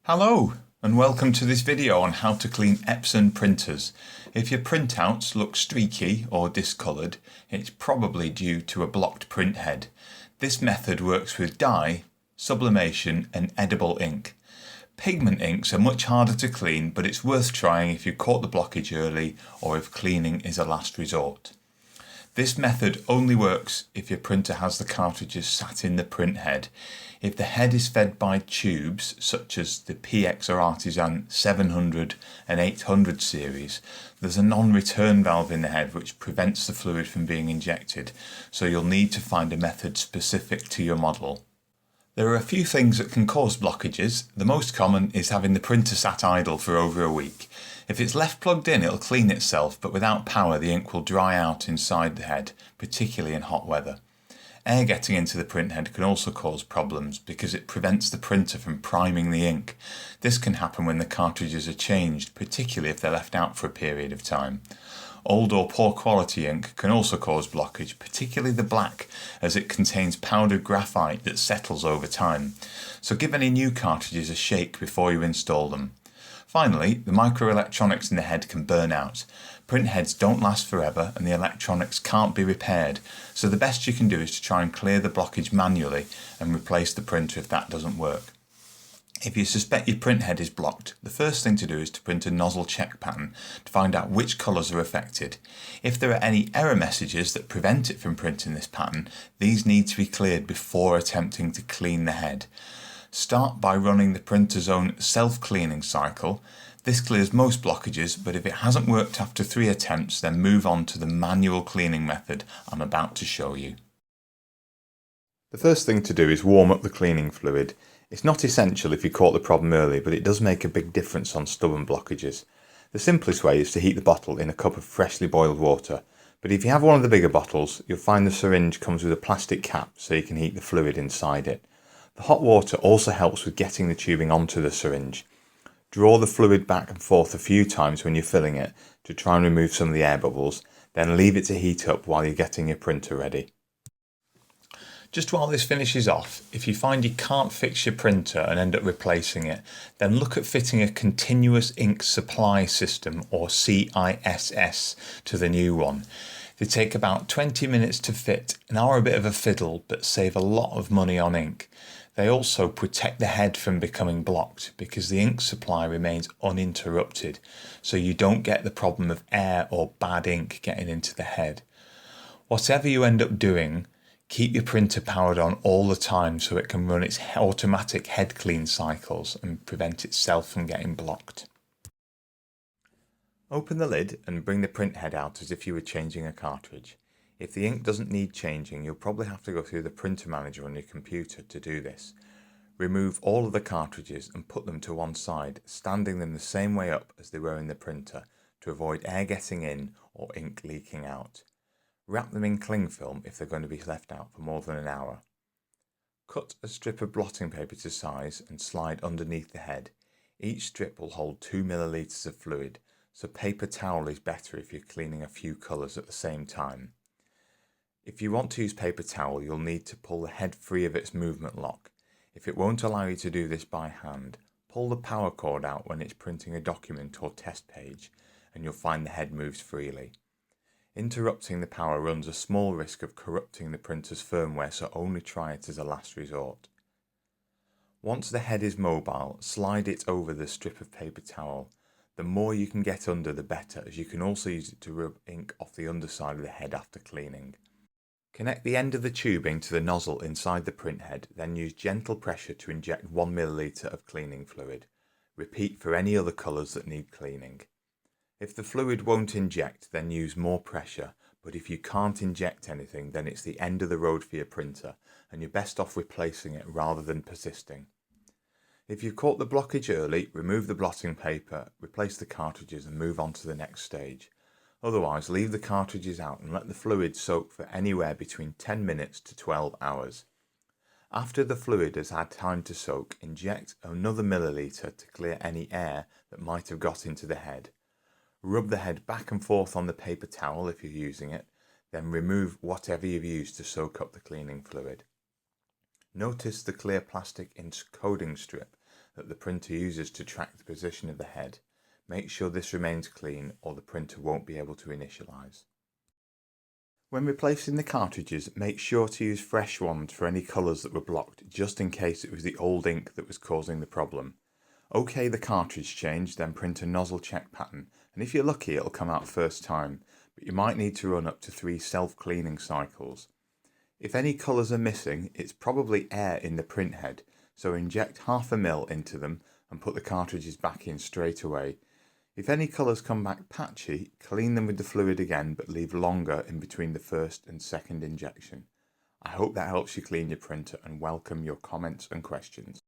Hello and welcome to this video on how to clean Epson printers. If your printouts look streaky or discoloured, it's probably due to a blocked printhead. This method works with dye, sublimation and edible ink. Pigment inks are much harder to clean, but it's worth trying if you caught the blockage early or if cleaning is a last resort. This method only works if your printer has the cartridges sat in the printhead. If the head is fed by tubes, such as the PX or Artisan 700 and 800 series, there's a non-return valve in the head which prevents the fluid from being injected, so you'll need to find a method specific to your model. There are a few things that can cause blockages. The most common is having the printer sat idle for over a week. If it's left plugged in, it'll clean itself, but without power the ink will dry out inside the head, particularly in hot weather. Air getting into the printhead can also cause problems because it prevents the printer from priming the ink. This can happen when the cartridges are changed, particularly if they're left out for a period of time. Old or poor quality ink can also cause blockage, particularly the black, as it contains powdered graphite that settles over time. So give any new cartridges a shake before you install them. Finally, the microelectronics in the head can burn out. Printheads don't last forever and the electronics can't be repaired, so the best you can do is to try and clear the blockage manually and replace the printer if that doesn't work. If you suspect your printhead is blocked, the first thing to do is to print a nozzle check pattern to find out which colours are affected. If there are any error messages that prevent it from printing this pattern, these need to be cleared before attempting to clean the head. Start by running the printer's own self-cleaning cycle. This clears most blockages, but if it hasn't worked after 3 attempts, then move on to the manual cleaning method I'm about to show you. The first thing to do is warm up the cleaning fluid. It's not essential if you caught the problem early, but it does make a big difference on stubborn blockages. The simplest way is to heat the bottle in a cup of freshly boiled water, but if you have one of the bigger bottles, you'll find the syringe comes with a plastic cap so you can heat the fluid inside it. The hot water also helps with getting the tubing onto the syringe. Draw the fluid back and forth a few times when you're filling it to try and remove some of the air bubbles, then leave it to heat up while you're getting your printer ready. Just while this finishes off, if you find you can't fix your printer and end up replacing it, then look at fitting a continuous ink supply system or CISS to the new one. They take about 20 minutes to fit and are a bit of a fiddle but save a lot of money on ink. They also protect the head from becoming blocked because the ink supply remains uninterrupted, so you don't get the problem of air or bad ink getting into the head. Whatever you end up doing, keep your printer powered on all the time so it can run its automatic head clean cycles and prevent itself from getting blocked. Open the lid and bring the printhead out as if you were changing a cartridge. If the ink doesn't need changing, you'll probably have to go through the printer manager on your computer to do this. Remove all of the cartridges and put them to one side, standing them the same way up as they were in the printer to avoid air getting in or ink leaking out. Wrap them in cling film if they're going to be left out for more than an hour. Cut a strip of blotting paper to size and slide underneath the head. Each strip will hold 2 millilitres of fluid, so paper towel is better if you're cleaning a few colours at the same time. If you want to use paper towel, you'll need to pull the head free of its movement lock. If it won't allow you to do this by hand, pull the power cord out when it's printing a document or test page, and you'll find the head moves freely. Interrupting the power runs a small risk of corrupting the printer's firmware, so only try it as a last resort. Once the head is mobile, slide it over the strip of paper towel. The more you can get under, the better, as you can also use it to rub ink off the underside of the head after cleaning. Connect the end of the tubing to the nozzle inside the printhead, then use gentle pressure to inject 1 milliliter of cleaning fluid. Repeat for any other colours that need cleaning. If the fluid won't inject, then use more pressure, but if you can't inject anything, then it's the end of the road for your printer, and you're best off replacing it rather than persisting. If you've caught the blockage early, remove the blotting paper, replace the cartridges and move on to the next stage. Otherwise, leave the cartridges out and let the fluid soak for anywhere between 10 minutes to 12 hours. After the fluid has had time to soak, inject another milliliter to clear any air that might have got into the head. Rub the head back and forth on the paper towel if you're using it, then remove whatever you've used to soak up the cleaning fluid. Notice the clear plastic encoding strip that the printer uses to track the position of the head. Make sure this remains clean or the printer won't be able to initialize. When replacing the cartridges, make sure to use fresh ones for any colours that were blocked, just in case it was the old ink that was causing the problem. OK the cartridge change, then print a nozzle check pattern, and if you're lucky it'll come out first time, but you might need to run up to 3 self-cleaning cycles. If any colours are missing, it's probably air in the printhead, so inject 1/2 ml into them and put the cartridges back in straight away. If any colours come back patchy, clean them with the fluid again, but leave longer in between the first and second injection. I hope that helps you clean your printer, and welcome your comments and questions.